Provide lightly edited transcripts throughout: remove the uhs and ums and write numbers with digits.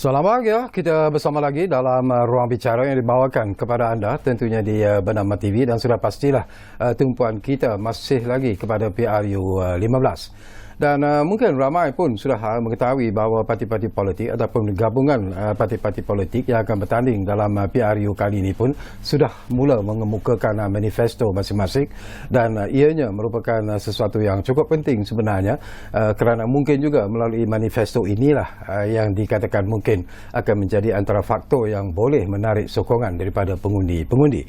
Selamat pagi, kita bersama lagi dalam ruang bicara yang dibawakan kepada anda tentunya di Bernama TV, dan sudah pastilah tumpuan kita masih lagi kepada PRU 15. Dan mungkin ramai pun sudah mengetahui bahawa parti-parti politik ataupun gabungan parti-parti politik yang akan bertanding dalam PRU kali ini pun sudah mula mengemukakan manifesto masing-masing, dan ianya merupakan sesuatu yang cukup penting sebenarnya kerana mungkin juga melalui manifesto inilah yang dikatakan mungkin akan menjadi antara faktor yang boleh menarik sokongan daripada pengundi-pengundi.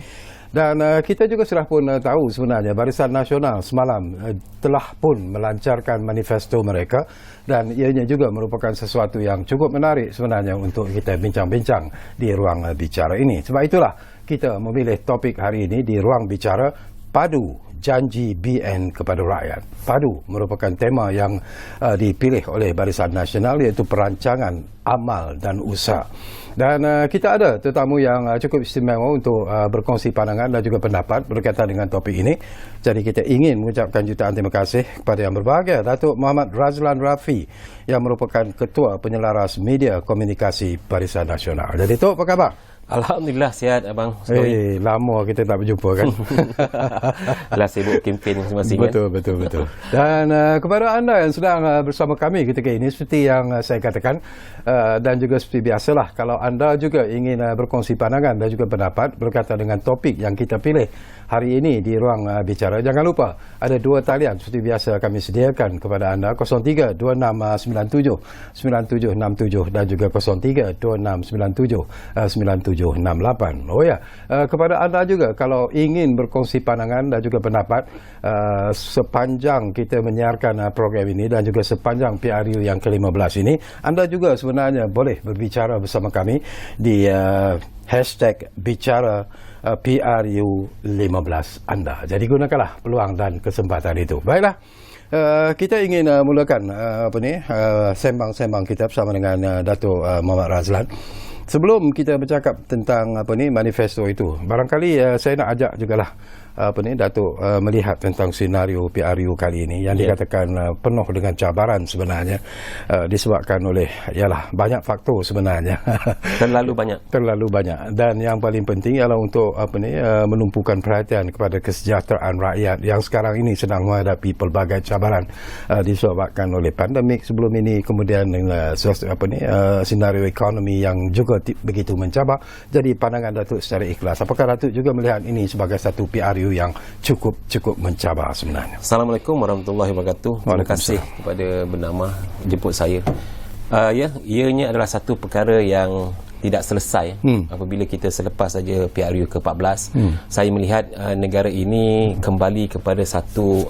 Dan kita juga sudah pun tahu sebenarnya Barisan Nasional semalam telah pun melancarkan manifesto mereka, dan ianya juga merupakan sesuatu yang cukup menarik sebenarnya untuk kita bincang-bincang di ruang bicara ini. Sebab itulah kita memilih topik hari ini di ruang bicara, Padu Janji BN kepada Rakyat. Padu merupakan tema yang dipilih oleh Barisan Nasional, iaitu perancangan amal dan usaha. Dan kita ada tetamu yang cukup istimewa untuk berkongsi pandangan dan juga pendapat berkaitan dengan topik ini. Jadi kita ingin mengucapkan jutaan terima kasih kepada yang berbahagia, Datuk Muhammad Razlan Rafi, yang merupakan Ketua Penyelaras Media Komunikasi Barisan Nasional. Jadi Tok, apa khabar? Alhamdulillah, sihat Abang. Lama kita tak berjumpa kan. Alah, sibuk kempen masing-masing. Betul. Dan kepada anda yang sedang bersama kami ketika ini, seperti yang saya katakan, dan juga seperti biasalah, kalau anda juga ingin berkongsi pandangan dan juga pendapat berkaitan dengan topik yang kita pilih hari ini di ruang bicara, jangan lupa ada dua talian seperti biasa kami sediakan kepada anda, 0326979767 dan juga 0326979768. Oh ya, kepada anda juga kalau ingin berkongsi pandangan dan juga pendapat sepanjang kita menyiarkan program ini dan juga sepanjang PRU yang ke-15 ini, anda juga sebenarnya boleh berbicara bersama kami di hashtag bicara PRU 15 anda. Jadi gunakanlah peluang dan kesempatan itu. Baiklah, kita ingin mulakan sembang-sembang kita bersama dengan Datuk Muhammad Razlan. Sebelum kita bercakap tentang manifesto itu, barangkali saya nak ajak jugalah Datuk melihat tentang senario PRU kali ini yang dikatakan penuh dengan cabaran sebenarnya, disebabkan oleh banyak faktor sebenarnya. Terlalu banyak. Dan yang paling penting ialah untuk menumpukan perhatian kepada kesejahteraan rakyat yang sekarang ini sedang menghadapi pelbagai cabaran disebabkan oleh pandemik sebelum ini, kemudian senario ekonomi yang juga begitu mencabar. Jadi pandangan Datuk secara ikhlas, apakah Datuk juga melihat ini sebagai satu PRU yang cukup mencabar sebenarnya? Assalamualaikum warahmatullahi wabarakatuh. Terima kasih kepada bernama jemput saya. Ianya adalah satu perkara yang tidak selesai apabila kita selepas saja PRU ke-14. Saya melihat negara ini kembali kepada satu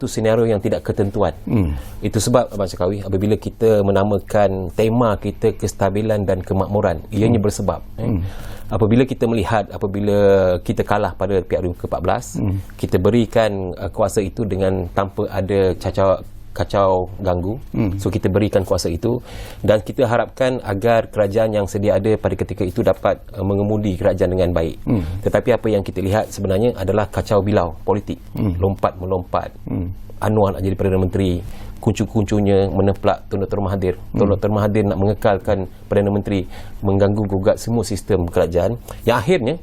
senario yang tidak ketentuan. Itu sebab Abang Syakawi, apabila kita menamakan tema kita kestabilan dan kemakmuran, ianya bersebab. Apabila kita melihat, apabila kita kalah pada PRU ke-14, kita berikan kuasa itu dengan tanpa ada kacau ganggu. So kita berikan kuasa itu, dan kita harapkan agar kerajaan yang sedia ada pada ketika itu dapat mengemudi kerajaan dengan baik. Tetapi apa yang kita lihat sebenarnya adalah kacau bilau politik, lompat-melompat. Anwar nak jadi Perdana Menteri, kuncu-kuncunya meneplak Tun Dr. Mahathir. Tun Dr. Mahathir nak mengekalkan Perdana Menteri, mengganggu gugat semua sistem kerajaan, yang akhirnya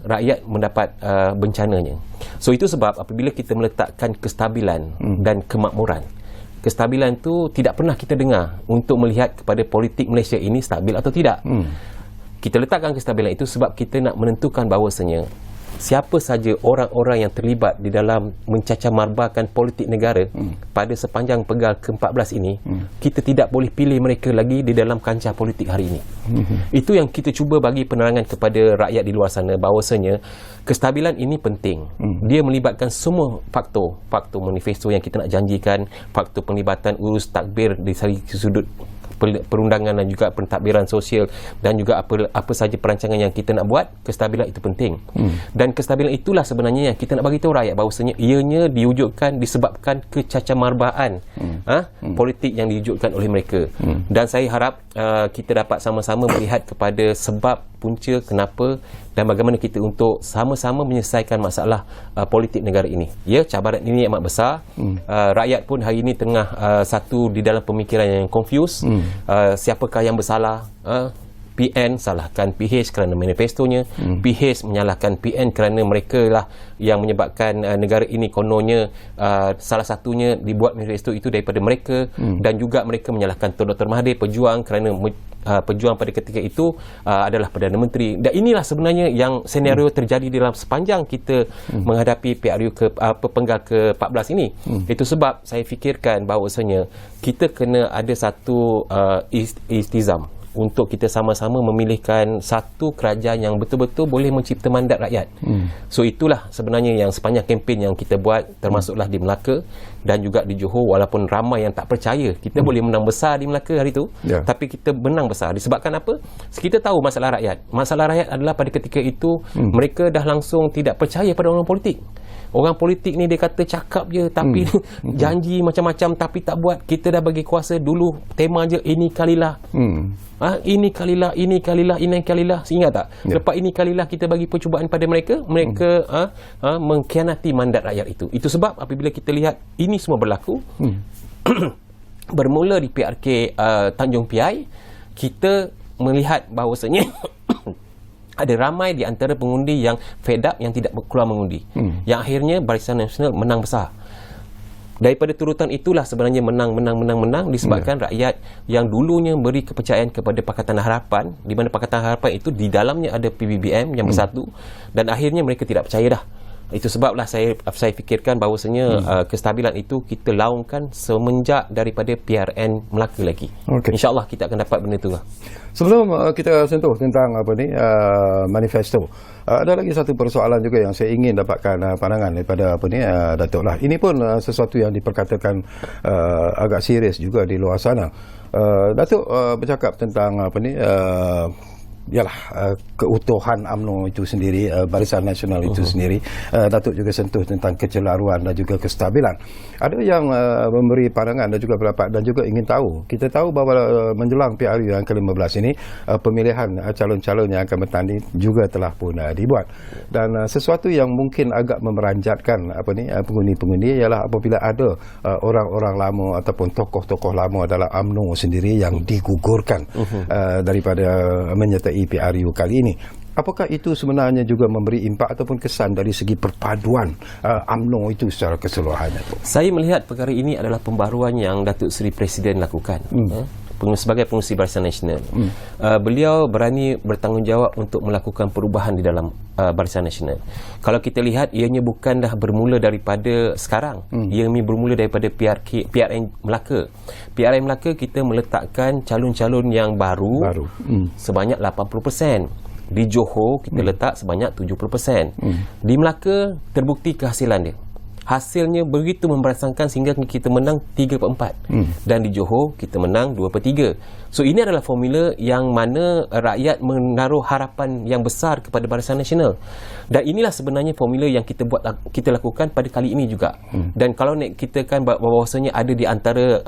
rakyat mendapat bencananya. So itu sebab apabila kita meletakkan kestabilan dan kemakmuran, kestabilan itu tidak pernah kita dengar untuk melihat kepada politik Malaysia ini stabil atau tidak. Kita letakkan kestabilan itu sebab kita nak menentukan bahawasanya siapa saja orang-orang yang terlibat di dalam mencacamarbakan politik negara pada sepanjang pegal ke-14 ini, kita tidak boleh pilih mereka lagi di dalam kancah politik hari ini. Itu yang kita cuba bagi penerangan kepada rakyat di luar sana, bahawasanya kestabilan ini penting. Dia melibatkan semua faktor manifesto yang kita nak janjikan, faktor penglibatan urus takbir di sudut perundangan dan juga pentadbiran sosial, dan juga apa saja perancangan yang kita nak buat, kestabilan itu penting. Dan kestabilan itulah sebenarnya yang kita nak bagi tahu rakyat bahawasanya ianya diwujudkan disebabkan kecacamarbaan politik yang diwujudkan oleh mereka. Dan saya harap kita dapat sama-sama sama-sama melihat kepada sebab, punca, kenapa dan bagaimana kita untuk sama-sama menyelesaikan masalah politik negara ini. Ya, cabaran ini amat besar. Rakyat pun hari ini tengah satu di dalam pemikiran yang confused. Siapakah yang bersalah? PN salahkan PH kerana manifestonya, PH menyalahkan PN kerana mereka lah yang menyebabkan negara ini kononnya salah satunya dibuat manifesto itu daripada mereka, dan juga mereka menyalahkan Dr. Mahathir pejuang kerana pejuang pada ketika itu adalah Perdana Menteri. Dan inilah sebenarnya yang senario terjadi dalam sepanjang kita menghadapi PRU penggal ke-14 ini. Itu sebab saya fikirkan bahawasanya kita kena ada satu istizam untuk kita sama-sama memilihkan satu kerajaan yang betul-betul boleh mencipta mandat rakyat. So itulah sebenarnya yang sepanjang kempen yang kita buat, termasuklah di Melaka dan juga di Johor, walaupun ramai yang tak percaya kita boleh menang besar di Melaka hari itu, tapi kita menang besar disebabkan apa? Kita tahu masalah rakyat. Masalah rakyat adalah pada ketika itu mereka dah langsung tidak percaya pada orang politik. Orang politik ni dia kata cakap je tapi janji macam-macam tapi tak buat. Kita dah bagi kuasa dulu, tema je ini kalilah. Ini kalilah, ini kalilah, ini kalilah. Ingat tak? Lepas ini kalilah kita bagi percubaan pada mereka, mereka mengkhianati mandat rakyat itu. Itu sebab apabila kita lihat ini semua berlaku, bermula di PRK Tanjung Piai, kita melihat bahawasanya ada ramai di antara pengundi yang fed up, yang tidak keluar mengundi. Yang akhirnya Barisan Nasional menang besar. Daripada turutan itulah sebenarnya menang disebabkan rakyat yang dulunya beri kepercayaan kepada Pakatan Harapan, di mana Pakatan Harapan itu di dalamnya ada PBBM yang bersatu, dan akhirnya mereka tidak percaya dah. Itu sebablah saya fikirkan bahawasanya kestabilan itu kita laungkan semenjak daripada PRN Melaka lagi. InsyaAllah kita akan dapat benda itu lah. Sebelum kita sentuh tentang manifesto, ada lagi satu persoalan juga yang saya ingin dapatkan pandangan daripada Datuk lah. Ini pun sesuatu yang diperkatakan agak serius juga di luar sana. Datuk bercakap tentang keutuhan UMNO itu sendiri, Barisan Nasional itu sendiri. Datuk juga sentuh tentang kecelaruan dan juga kestabilan. Ada yang memberi pandangan dan juga pendapat dan juga ingin tahu. Kita tahu bahawa menjelang PRU yang ke-15 ini, pemilihan calon-calon yang akan bertanding juga telah pun dibuat. Dan sesuatu yang mungkin agak memeranjatkan pengundi-pengundi ialah apabila ada orang-orang lama ataupun tokoh-tokoh lama dalam UMNO sendiri yang digugurkan daripada menyertai PRU kali ini. Apakah itu sebenarnya juga memberi impak ataupun kesan dari segi perpaduan UMNO itu secara keseluruhannya? Saya melihat perkara ini adalah pembaruan yang Datuk Seri Presiden lakukan. Sebagai pengurusi Barisan Nasional, beliau berani bertanggungjawab untuk melakukan perubahan di dalam Barisan Nasional. Kalau kita lihat, ianya bukan dah bermula daripada sekarang, ianya bermula daripada PRN Melaka. PRN Melaka kita meletakkan calon-calon yang baru. Sebanyak 80%. Di Johor kita letak sebanyak 70%. Di Melaka terbukti kehasilan dia. Hasilnya begitu memberangsangkan sehingga kita menang 3/4. Dan di Johor kita menang 2/3. So ini adalah formula yang mana rakyat menaruh harapan yang besar kepada Barisan Nasional. Dan inilah sebenarnya formula yang kita lakukan pada kali ini juga. Dan kalau kita kan bahawasanya ada di antara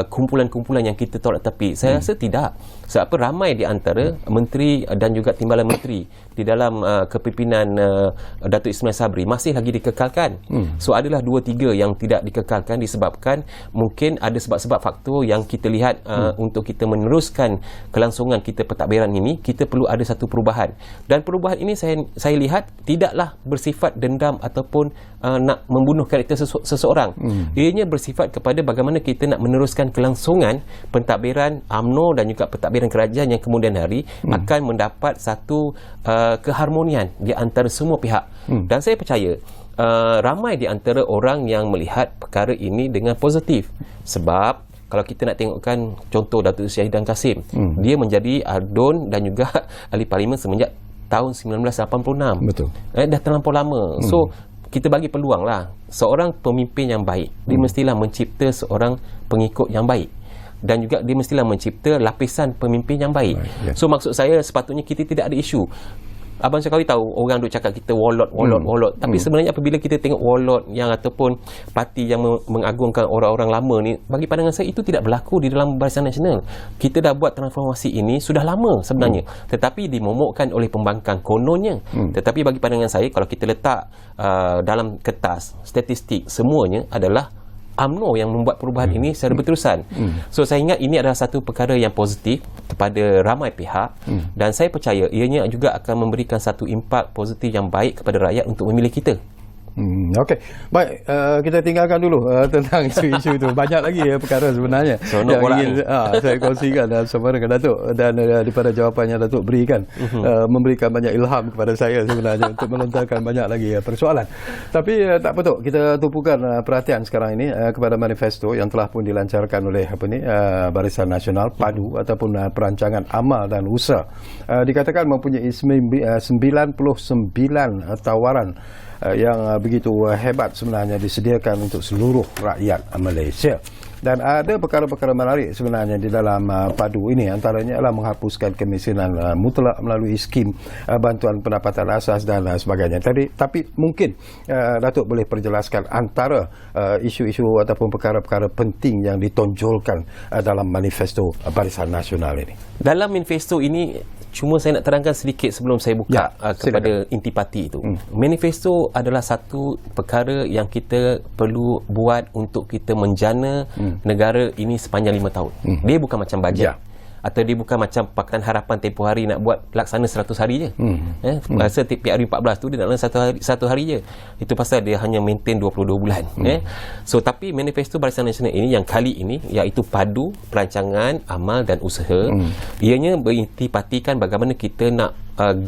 kumpulan-kumpulan yang kita tolak tepi, saya rasa tidak. Sebab ramai di antara menteri dan juga timbalan menteri di dalam kepimpinan Datuk Ismail Sabri masih lagi dikekalkan. So adalah 2-3 yang tidak dikekalkan disebabkan mungkin ada sebab-sebab faktor yang kita lihat untuk kita meneruskan kelangsungan kita pentadbiran ini, kita perlu ada satu perubahan. Dan perubahan ini saya lihat tidaklah bersifat dendam ataupun nak membunuh karakter seseorang. Ianya bersifat kepada bagaimana kita nak meneruskan kelangsungan pentadbiran UMNO dan juga pentadbiran kerajaan yang kemudian hari akan mendapat satu keharmonian di antara semua pihak. Dan saya percaya ramai di antara orang yang melihat perkara ini dengan positif. Sebab kalau kita nak tengokkan contoh Datuk Syahidan Kasim, dia menjadi ADUN dan juga ahli parlimen semenjak tahun 1986. Betul. Dah terlampau lama. So kita bagi peluang lah. Seorang pemimpin yang baik, dia mestilah mencipta seorang pengikut yang baik. Dan juga dia mestilah mencipta lapisan pemimpin yang baik. So maksud saya sepatutnya kita tidak ada isu. Abang Syakawi tahu orang duk cakap kita wallet. Tapi sebenarnya apabila kita tengok wallet yang ataupun parti yang mengagungkan orang-orang lama ni, bagi pandangan saya itu tidak berlaku di dalam Barisan Nasional. Kita dah buat transformasi ini sudah lama sebenarnya, tetapi dimomokkan oleh pembangkang kononnya. Tetapi bagi pandangan saya, kalau kita letak dalam kertas statistik, semuanya adalah UMNO yang membuat perubahan ini secara berterusan. So saya ingat ini adalah satu perkara yang positif kepada ramai pihak, dan saya percaya ianya juga akan memberikan satu impak positif yang baik kepada rakyat untuk memilih kita. Okey, baik, kita tinggalkan dulu tentang isu-isu itu. Banyak lagi perkara sebenarnya yang ingin saya kongsikan bersama dengan Datuk, dan daripada jawapan yang Datuk berikan memberikan banyak ilham kepada saya sebenarnya untuk melontarkan banyak lagi persoalan. Tapi tak betul, kita tumpukan perhatian sekarang ini kepada manifesto yang telah pun dilancarkan oleh Barisan Nasional PADU ataupun Perancangan Amal dan Usaha. Dikatakan mempunyai 99 tawaran yang begitu hebat sebenarnya disediakan untuk seluruh rakyat Malaysia. Dan ada perkara-perkara menarik sebenarnya di dalam PADU ini. Antaranya adalah menghapuskan kemiskinan mutlak melalui skim bantuan pendapatan asas dan sebagainya. Tapi mungkin Datuk boleh perjelaskan antara isu-isu ataupun perkara-perkara penting yang ditonjolkan dalam manifesto Barisan Nasional ini. Dalam manifesto ini, cuma saya nak terangkan sedikit sebelum saya buka kepada intipati itu. Manifesto adalah satu perkara yang kita perlu buat untuk kita menjana negara ini sepanjang 5 tahun. Dia bukan macam bajet. Atau dia bukan macam Pakatan Harapan tempoh hari nak buat laksana 100 hari je. Masa PRU 14 tu dia nak laksana satu hari je. Itu pasal dia hanya maintain 22 bulan. So tapi manifesto Barisan Nasional ini yang kali ini, iaitu PADU, Perancangan Amal dan Usaha, ianya berintipatikan bagaimana kita nak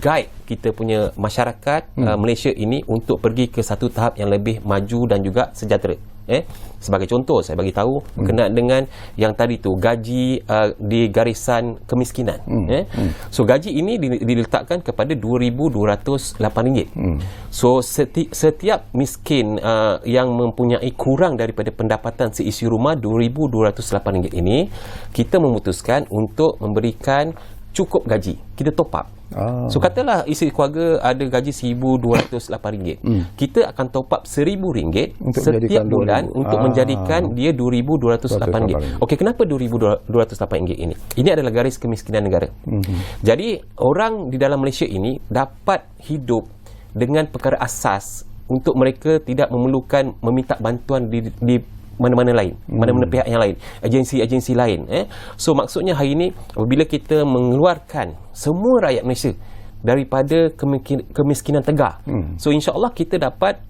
guide kita punya masyarakat Malaysia ini untuk pergi ke satu tahap yang lebih maju dan juga sejahtera. Sebagai contoh, saya bagi tahu berkenaan dengan yang tadi tu, gaji di garisan kemiskinan. So gaji ini diletakkan kepada RM2,208. So setiap miskin yang mempunyai kurang daripada pendapatan seisi rumah RM2,208 ini, kita memutuskan untuk memberikan cukup gaji, kita top up. So katalah isi keluarga ada gaji RM1,208, kita akan top up RM1,000 setiap bulan untuk menjadikan dia RM2,208. Okey, kenapa RM2,208 ini? Ini adalah garis kemiskinan negara. Jadi orang di dalam Malaysia ini dapat hidup dengan perkara asas untuk mereka tidak memerlukan meminta bantuan di mana-mana lain, mana-mana pihak yang lain, agensi-agensi lain. So maksudnya hari ini apabila kita mengeluarkan semua rakyat Malaysia daripada kemiskinan tegar, so insya-Allah kita dapat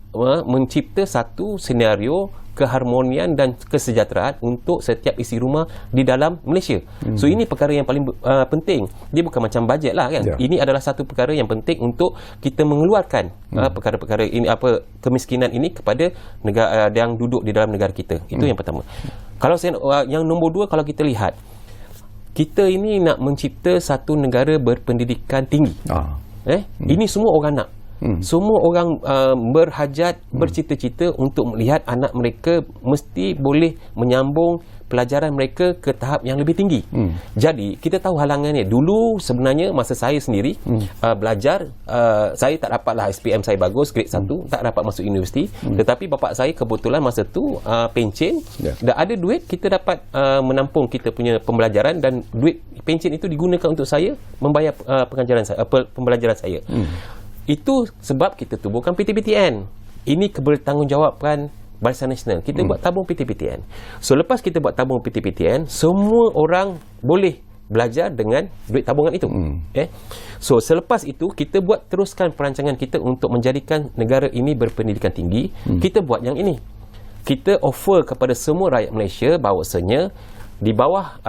mencipta satu senario keharmonian dan kesejahteraan untuk setiap isi rumah di dalam Malaysia. So ini perkara yang paling penting. Dia bukan macam bajet lah kan. Ini adalah satu perkara yang penting untuk kita mengeluarkan perkara-perkara ini, kemiskinan ini kepada negara yang duduk di dalam negara kita. Itu yang pertama. Kalau yang nombor dua, kalau kita lihat, kita ini nak mencipta satu negara berpendidikan tinggi. Ini semua orang nak. Semua orang berhajat, bercita-cita untuk melihat anak mereka mesti boleh menyambung pelajaran mereka ke tahap yang lebih tinggi. Jadi kita tahu halangannya. Dulu sebenarnya masa saya sendiri belajar, saya tak dapatlah SPM saya bagus, grade 1, tak dapat masuk universiti. Tetapi bapak saya kebetulan masa tu pencen, dan ada duit, kita dapat menampung kita punya pembelajaran, dan duit pencen itu digunakan untuk saya membayar pembelajaran saya. Itu sebab kita tubuhkan PTPTN. Ini kebertanggungjawabkan Barisan Nasional. Kita buat tabung PTPTN. So lepas kita buat tabung PTPTN, semua orang boleh belajar dengan duit tabungan itu. So selepas itu kita buat teruskan perancangan kita untuk menjadikan negara ini berpendidikan tinggi. Kita buat yang ini. Kita offer kepada semua rakyat Malaysia bahawasanya di bawah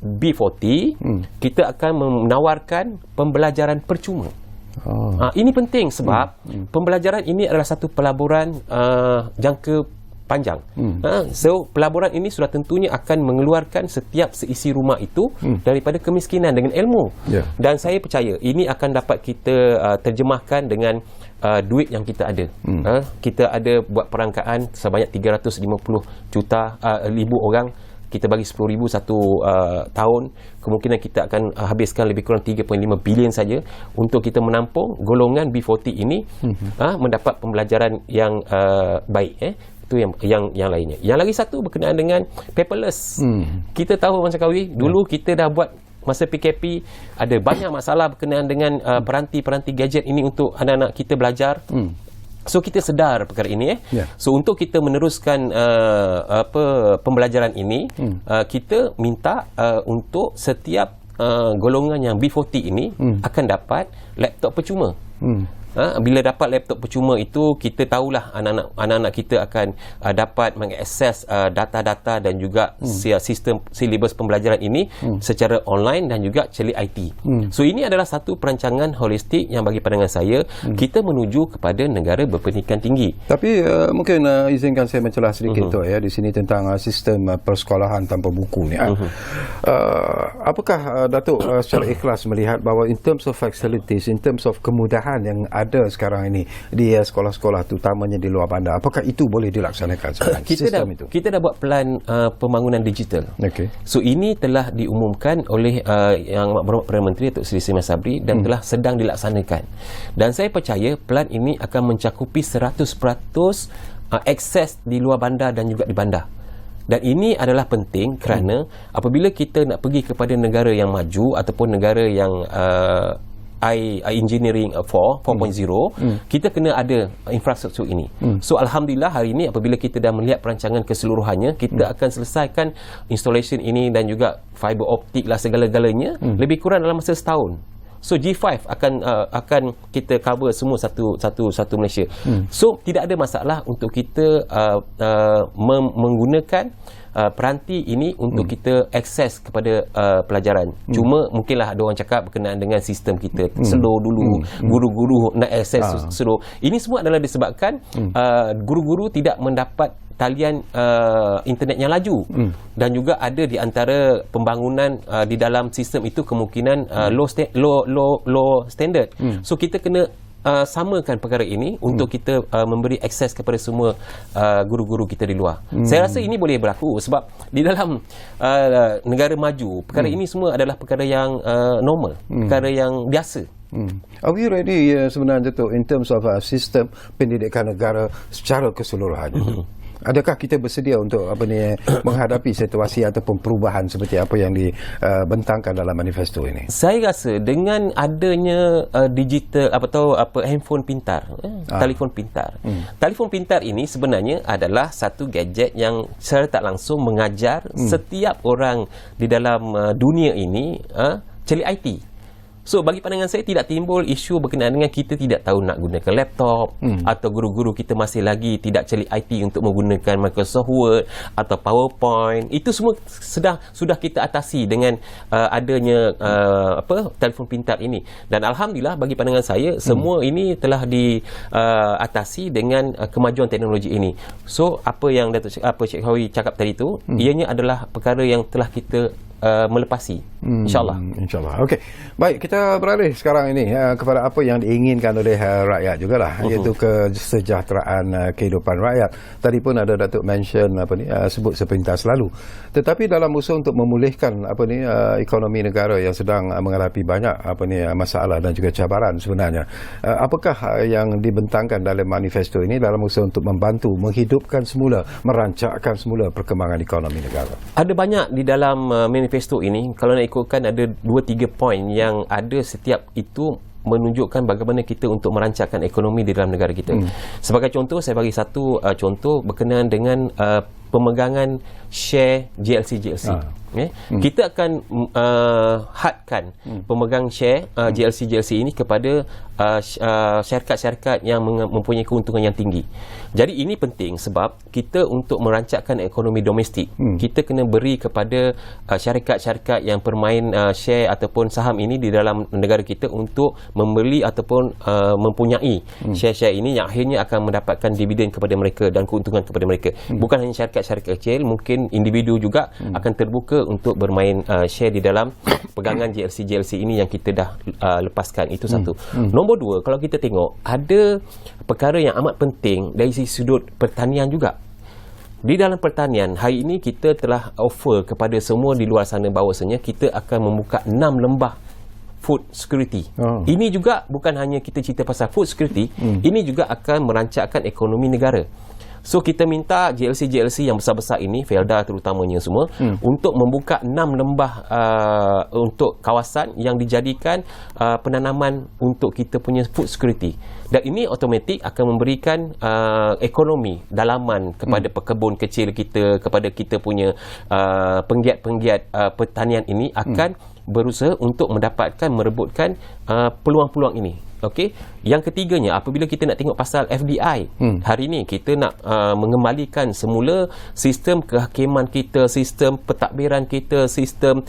B40 kita akan menawarkan pembelajaran percuma. Ini penting sebab pembelajaran ini adalah satu pelaburan jangka panjang. So pelaburan ini sudah tentunya akan mengeluarkan setiap seisi rumah itu daripada kemiskinan dengan ilmu. Dan saya percaya ini akan dapat kita terjemahkan dengan duit yang kita ada. Kita ada buat perangkaan sebanyak 350 ribu orang kita bagi 10,000 satu tahun, kemungkinan kita akan habiskan lebih kurang 3.5 bilion saja untuk kita menampung golongan B40 ini mendapat pembelajaran yang baik. Itu yang lainnya. Yang lagi satu berkenaan dengan paperless. Kita tahu Abang Syarkawi, dulu kita dah buat masa PKP ada banyak masalah berkenaan dengan peranti-peranti gadget ini untuk anak-anak kita belajar. So kita sedar perkara ini. So untuk kita meneruskan pembelajaran ini, kita minta untuk setiap golongan yang B40 ini akan dapat laptop percuma. Bila dapat laptop percuma itu, kita tahulah anak-anak kita akan dapat mengakses data-data dan juga sistem silibus pembelajaran ini secara online dan juga celik IT. So ini adalah satu perancangan holistik yang bagi pandangan saya kita menuju kepada negara berpendidikan tinggi. Tapi mungkin izinkan saya mencelah sedikit tu di sini tentang sistem persekolahan tanpa buku ni. Apakah Datuk secara ikhlas melihat bahawa in terms of facilities, in terms of kemudahan yang ada sekarang ini di sekolah-sekolah terutamanya di luar bandar, apakah itu boleh dilaksanakan sekarang? Kita dah buat plan pembangunan digital. So ini telah diumumkan oleh Yang Berhormat Perdana Menteri Datuk Seri Ismail Sabri dan telah sedang dilaksanakan. Dan saya percaya plan ini akan mencakupi 100% akses di luar bandar dan juga di bandar. Dan ini adalah penting kerana apabila kita nak pergi kepada negara yang maju ataupun negara yang engineering 4.0, kita kena ada infrastruktur ini. So alhamdulillah hari ini apabila kita dah melihat perancangan keseluruhannya, kita akan selesaikan installation ini dan juga fiber optik lah segala-galanya lebih kurang dalam masa setahun. So G5 akan kita cover semua satu Malaysia. So tidak ada masalah untuk kita menggunakan peranti ini untuk kita akses kepada pelajaran. Cuma mungkinlah ada orang cakap berkenaan dengan sistem kita slow dulu, guru-guru nak akses slow. Ini semua adalah disebabkan guru-guru tidak mendapat talian internet yang laju, dan juga ada di antara pembangunan di dalam sistem itu kemungkinan low standard. So kita kena samakan perkara ini untuk kita memberi akses kepada semua guru-guru kita di luar. Saya rasa ini boleh berlaku sebab di dalam negara maju, perkara ini semua adalah perkara yang normal, perkara yang biasa. Are we ready sebenarnya tu in terms of sistem pendidikan negara secara keseluruhan? Adakah kita bersedia untuk menghadapi situasi ataupun perubahan seperti apa yang dibentangkan dalam manifesto ini? Saya rasa dengan adanya digital handphone pintar, telefon pintar. Telefon pintar ini sebenarnya adalah satu gadget yang secara tak langsung mengajar setiap orang di dalam dunia ini celik IT. So bagi pandangan saya tidak timbul isu berkenaan dengan kita tidak tahu nak gunakan laptop atau guru-guru kita masih lagi tidak celik IT untuk menggunakan Microsoft Word atau PowerPoint. Itu semua sudah kita atasi dengan adanya telefon pintar ini. Dan alhamdulillah bagi pandangan saya semua ini telah diatasi dengan kemajuan teknologi ini. So apa yang Datuk Sheikh Hawi cakap tadi itu ianya adalah perkara yang telah kita melepasi, insyaAllah. InsyaAllah. Okey, baik, kita beralih sekarang ini kepada apa yang diinginkan oleh rakyat jugalah, iaitu kesejahteraan kehidupan rakyat. Tadi pun ada Datuk mention sebut sepintas lalu. Tetapi dalam usaha untuk memulihkan ekonomi negara yang sedang menghadapi banyak masalah dan juga cabaran sebenarnya, apakah yang dibentangkan dalam manifesto ini dalam usaha untuk membantu menghidupkan semula, merancakkan semula perkembangan ekonomi negara? Ada banyak di dalam manifesto ini. Kalau nak ikutkan ada 2-3 poin yang ada, setiap itu menunjukkan bagaimana kita untuk merancangkan ekonomi di dalam negara kita. Sebagai contoh, saya bagi satu contoh berkenaan dengan pemegangan share GLC. Kita akan hadkan pemegang share GLC ini kepada syarikat-syarikat yang mempunyai keuntungan yang tinggi. Jadi ini penting sebab kita untuk merancangkan ekonomi domestik, kita kena beri kepada syarikat-syarikat yang permain share ataupun saham ini di dalam negara kita untuk membeli ataupun mempunyai share-share ini yang akhirnya akan mendapatkan dividen kepada mereka dan keuntungan kepada mereka. Bukan hanya syarikat-syarikat kecil, mungkin individu juga akan terbuka untuk bermain share di dalam pegangan GLC ini yang kita dah lepaskan. Itu satu. Nombor dua, kalau kita tengok ada perkara yang amat penting dari sudut pertanian juga. Di dalam pertanian, hari ini kita telah offer kepada semua di luar sana bahawasanya kita akan membuka 6 lembah food security. Ini juga bukan hanya kita cerita pasal food security, ini juga akan merancangkan ekonomi negara. So kita minta JLC yang besar-besar ini, Felda terutamanya semua, untuk membuka 6 lembah untuk kawasan yang dijadikan penanaman untuk kita punya food security. Dan ini automatik akan memberikan ekonomi dalaman kepada pekebun kecil kita, kepada kita punya penggiat-penggiat pertanian ini akan berusaha untuk merebutkan peluang-peluang ini. Okey. Yang ketiganya, apabila kita nak tengok pasal FDI, hari ini kita nak mengembalikan semula sistem kehakiman kita, sistem pentadbiran kita, sistem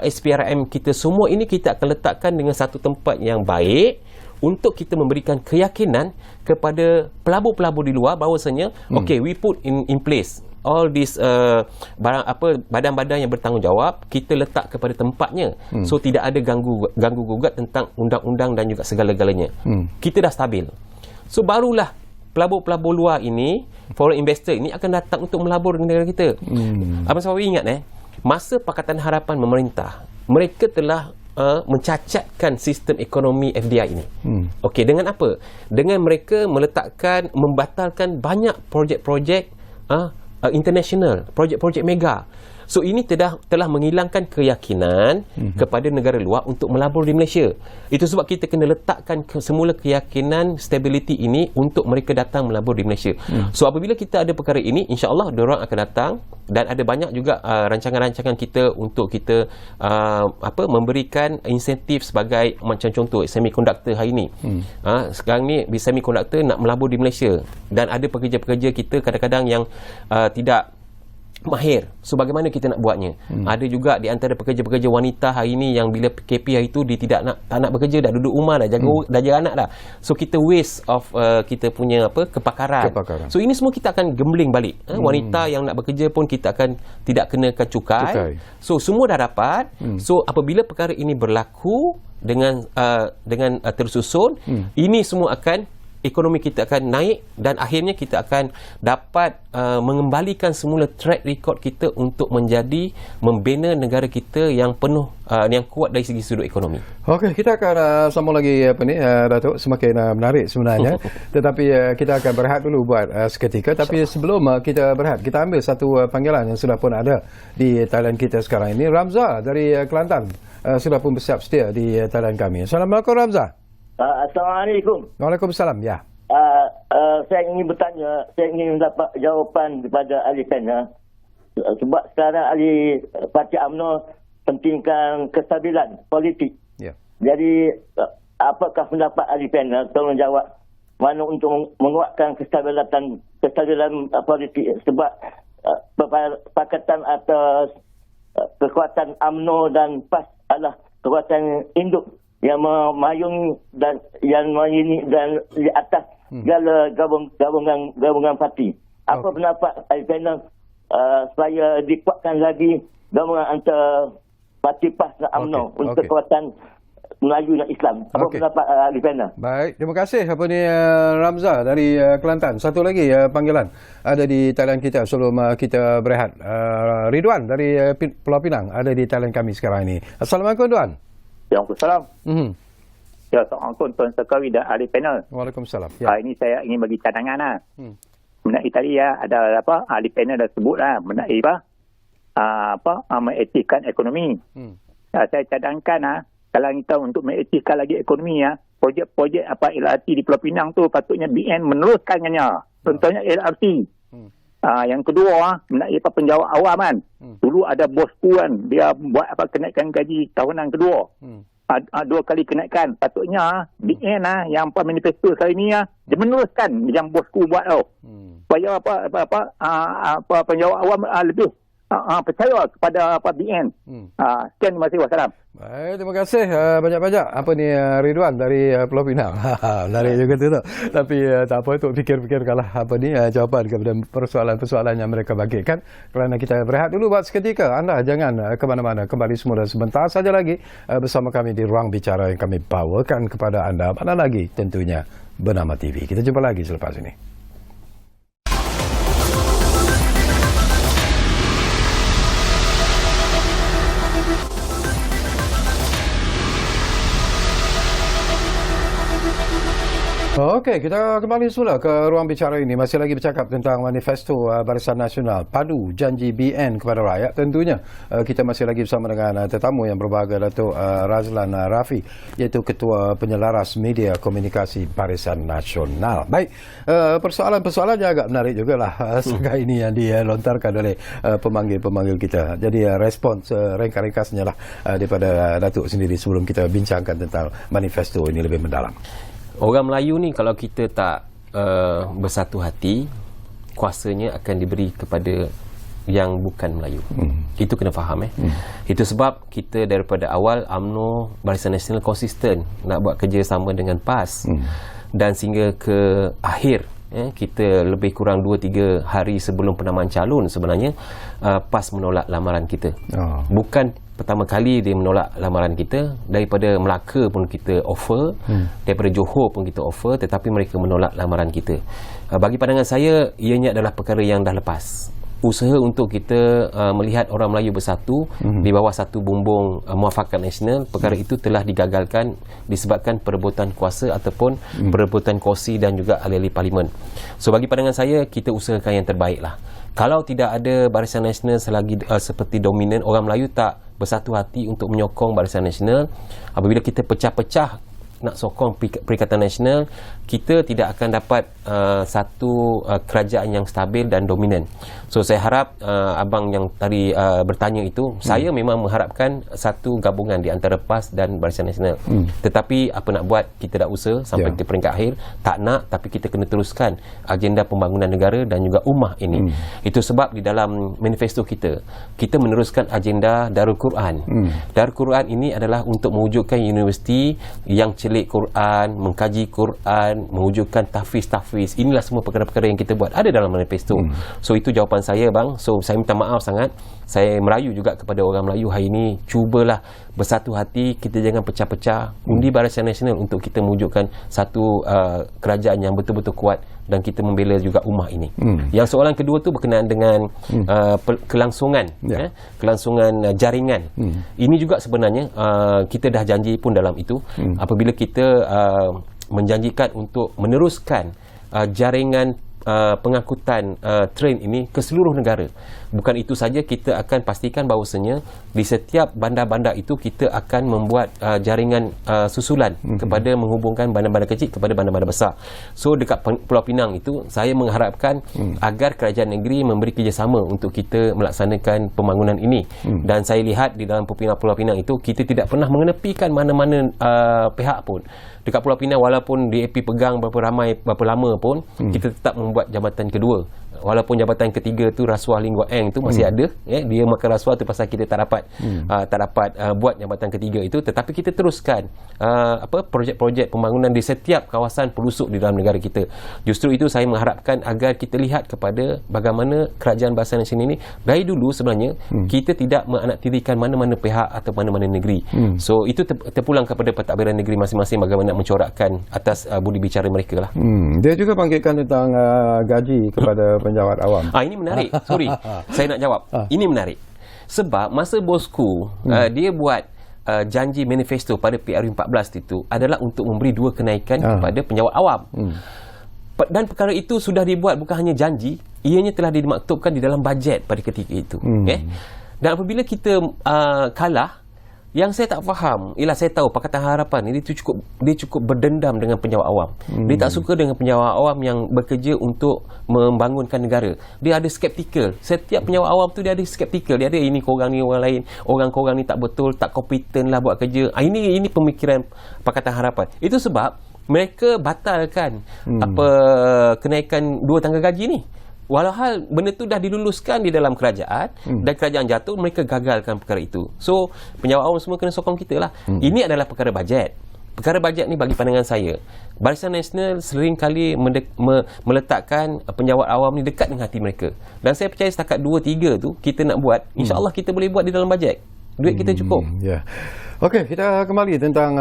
SPRM kita, semua ini kita akan letakkan dengan satu tempat yang baik untuk kita memberikan keyakinan kepada pelabur-pelabur di luar bahawasanya okay, we put in place all this badan-badan yang bertanggungjawab, kita letak kepada tempatnya. So tidak ada ganggu gugat tentang undang-undang dan juga segala-galanya. Kita dah stabil. So barulah pelabur-pelabur luar ini, foreign investor ini akan datang untuk melabur di negara kita. Abang Sawawi ingat masa Pakatan Harapan memerintah, mereka telah mencacatkan sistem ekonomi FDI ini. Okey, dengan apa? Dengan mereka membatalkan banyak projek-projek international, projek-projek mega. So ini telah menghilangkan keyakinan kepada negara luar untuk melabur di Malaysia. Itu sebab kita kena letakkan semula keyakinan stability ini untuk mereka datang melabur di Malaysia. So apabila kita ada perkara ini, insya-Allah diorang akan datang, dan ada banyak juga rancangan-rancangan kita untuk kita memberikan insentif sebagai macam contoh semiconductor hari ini. Sekarang ni semiconductor nak melabur di Malaysia, dan ada pekerja-pekerja kita kadang-kadang yang tidak mahir. So bagaimana kita nak buatnya? Ada juga di antara pekerja-pekerja wanita hari ini yang bila PKP hari itu dia tak nak bekerja, dah duduk rumah dah jaga anak dah. So kita waste of kita punya kepakaran. So ini semua kita akan gambling balik. Wanita yang nak bekerja pun kita akan tidak kenakan cukai. So semua dah dapat. So apabila perkara ini berlaku dengan tersusun, ini semua akan ekonomi kita akan naik, dan akhirnya kita akan dapat mengembalikan semula track record kita untuk membina negara kita yang penuh yang kuat dari segi sudut ekonomi. Okey, kita akan sambung lagi Datuk, semakin menarik sebenarnya. Tetapi kita akan berehat dulu buat seketika. Tapi sebelum kita berehat, kita ambil satu panggilan yang sudah pun ada di talian kita sekarang ini. Ramza dari Kelantan sudah pun bersiap sedia di talian kami. Assalamualaikum Ramza. Assalamualaikum. Waalaikumsalam. Ya. Saya ingin bertanya, saya ingin mendapat jawapan daripada ahli panel. Sebab sekarang ahli Parti UMNO pentingkan kestabilan politik. Ya. Jadi apakah pendapat ahli panel? Tolong jawab. Mana untuk menguatkan kestabilan politik, sebab pakatan atas kekuatan UMNO dan PAS adalah kekuatan induk yang memayung dan yang ini dan di atas segala gabungan parti. Apa pendapat panel supaya dikuatkan lagi gabungan antara parti PAS dan UMNO untuk kekuatan Melayu dan Islam? Apa pendapat ahli panel? Baik, terima kasih Ramza dari Kelantan. Satu lagi panggilan ada di talian kita sebelum kita berehat. Ridwan dari Pulau Pinang ada di talian kami sekarang ini. Assalamualaikum Ridwan. Waalaikumsalam. Ya, Assalamualaikum Tuan Sekawi dan ahli panel. Waalaikumsalam. Ya. Ini saya ingin bagi cadangan lah. Mengenai tadi ada ahli panel dah sebut lah mengenai mengaktifkan ekonomi. Saya cadangkan kalau kita untuk mengaktifkan lagi ekonomi projek-projek LRT di Pulau Pinang tu patutnya BN meneruskannya. Contohnya LRT. Yang kedua mengenai penjawat awam kan. Dulu ada bosku kan, dia buat kenaikan gaji tahunan kedua. 2 kali kenaikan. Patutnya BN yang manifesto kali ni dia meneruskan yang bosku buat tau. Supaya penjawat awam lebih percaya kepada BN. Sekian, terima kasih. Wassalam. Baik, terima kasih banyak-banyak. Ridwan dari Pulau Pinang. Menarik juga tu. Tapi tak apa, untuk fikir-fikirkanlah jawapan kepada persoalan-persoalan yang mereka bagikan. Kerana kita berehat dulu buat seketika. Anda jangan ke mana-mana. Kembali semula sebentar saja lagi bersama kami di Ruang Bicara yang kami bawakan kepada anda. Mana lagi? Tentunya Bernama TV. Kita jumpa lagi selepas ini. Okey, kita kembali semula ke ruang bicara ini. Masih lagi bercakap tentang manifesto Barisan Nasional Padu Janji BN kepada rakyat. Tentunya kita masih lagi bersama dengan tetamu yang berbahagia, Datuk Razlan Rafi, iaitu Ketua Penyelaras Media Komunikasi Barisan Nasional. Baik, persoalan-persoalannya agak menarik jugalah sekarang ini yang dilontarkan oleh pemanggil-pemanggil kita. Jadi respons ringkas-ringkasnya lah daripada Datuk sendiri sebelum kita bincangkan tentang manifesto ini lebih mendalam. Orang Melayu ni kalau kita tak bersatu hati, kuasanya akan diberi kepada yang bukan Melayu. Itu kena faham. Itu sebab kita daripada awal UMNO Barisan Nasional konsisten nak buat kerjasama dengan PAS, dan sehingga ke akhir kita lebih kurang 2-3 hari sebelum penamaan calon sebenarnya PAS menolak lamaran kita. Bukan pertama kali dia menolak lamaran kita. Daripada Melaka pun kita offer, daripada Johor pun kita offer, tetapi mereka menolak lamaran kita. Bagi pandangan saya, ianya adalah perkara yang dah lepas. Usaha untuk kita melihat orang Melayu bersatu di bawah satu bumbung muafakat nasional, perkara itu telah digagalkan disebabkan perebutan kuasa ataupun perebutan kursi dan juga ahli-ahli parlimen. So bagi pandangan saya, kita usahakan yang terbaik lah. Kalau tidak ada Barisan Nasional selagi seperti dominan, orang Melayu tak bersatu hati untuk menyokong Barisan Nasional, apabila kita pecah-pecah nak sokong Perikatan Nasional, kita tidak akan dapat satu kerajaan yang stabil dan dominan. So saya harap abang yang tadi bertanya itu, saya memang mengharapkan satu gabungan di antara PAS dan Barisan Nasional. Tetapi apa nak buat, kita dah usaha sampai ke peringkat akhir, tak nak, tapi kita kena teruskan agenda pembangunan negara dan juga ummah ini. Itu sebab di dalam manifesto kita meneruskan agenda Darul Quran. Darul Quran ini adalah untuk mewujudkan universiti yang celik Quran, mengkaji Quran, mewujudkan tahfiz. Inilah semua perkara-perkara yang kita buat ada dalam manifesto. So itu jawapan saya, bang. So saya minta maaf sangat. Saya merayu juga kepada orang Melayu hari ini, cubalah bersatu hati, kita jangan pecah-pecah. Undi Barisan Nasional untuk kita mewujudkan satu kerajaan yang betul-betul kuat dan kita membela juga ummah ini. Yang soalan kedua tu berkenaan dengan kelangsungan kelangsungan jaringan. Ini juga sebenarnya kita dah janji pun dalam itu, apabila kita menjanjikan untuk meneruskan jaringan pengangkutan train ini ke seluruh negara. Bukan itu saja, kita akan pastikan bahawasanya di setiap bandar-bandar itu kita akan membuat jaringan susulan kepada menghubungkan bandar-bandar kecil kepada bandar-bandar besar. So dekat Pulau Pinang itu, saya mengharapkan agar kerajaan negeri memberi kerjasama untuk kita melaksanakan pembangunan ini. Dan saya lihat di dalam Pulau Pinang itu, kita tidak pernah mengenepikan mana-mana pihak pun. Dekat Pulau Pinang, walaupun DAP pegang berapa lama pun, kita tetap membuat jabatan kedua. Walaupun jabatan ketiga tu rasuah lingua eng tu masih ada, dia makan rasuah tu pasal kita tak dapat buat jabatan ketiga itu, tetapi kita teruskan projek-projek pembangunan di setiap kawasan pelusuk di dalam negara kita. Justru itu saya mengharapkan agar kita lihat kepada bagaimana kerajaan Barisan Nasional ini dari dulu sebenarnya kita tidak menanaktirikan mana-mana pihak atau mana-mana negeri. So itu terpulang kepada pentadbiran negeri masing-masing bagaimana mencorakkan atas budi bicara mereka lah. Dia juga bangkitkan tentang gaji kepada penjawat awam. Ini menarik. Sorry, saya nak jawab. Ini menarik. Sebab masa bosku dia buat janji manifesto pada PRU 14 itu adalah untuk memberi 2 kenaikan kepada penjawat awam. Dan perkara itu sudah dibuat, bukan hanya janji, ianya telah dimaktubkan di dalam bajet pada ketika itu. Dan apabila kita kalah, yang saya tak faham ialah, saya tahu Pakatan Harapan ini dia cukup berdendam dengan penjawat awam. Dia tak suka dengan penjawat awam yang bekerja untuk membangunkan negara. Dia ada skeptikal. Setiap penjawat awam tu dia ada skeptikal. Dia ada ini korang ni orang lain, korang ni tak betul, tak kompeten lah buat kerja. Ini pemikiran Pakatan Harapan. Itu sebab mereka batalkan kenaikan 2 tangga gaji ni. Walhal benda tu dah diluluskan di dalam kerajaan dan kerajaan jatuh, mereka gagalkan perkara itu. So penjawat awam semua kena sokong kita lah. Ini adalah perkara bajet. Perkara bajet ni bagi pandangan saya, Barisan Nasional sering kali meletakkan penjawat awam ni dekat dengan hati mereka. Dan saya percaya setakat 2-3 tu kita nak buat, insya-Allah kita boleh buat di dalam bajet. Duit kita cukup. Okey, kita kembali tentang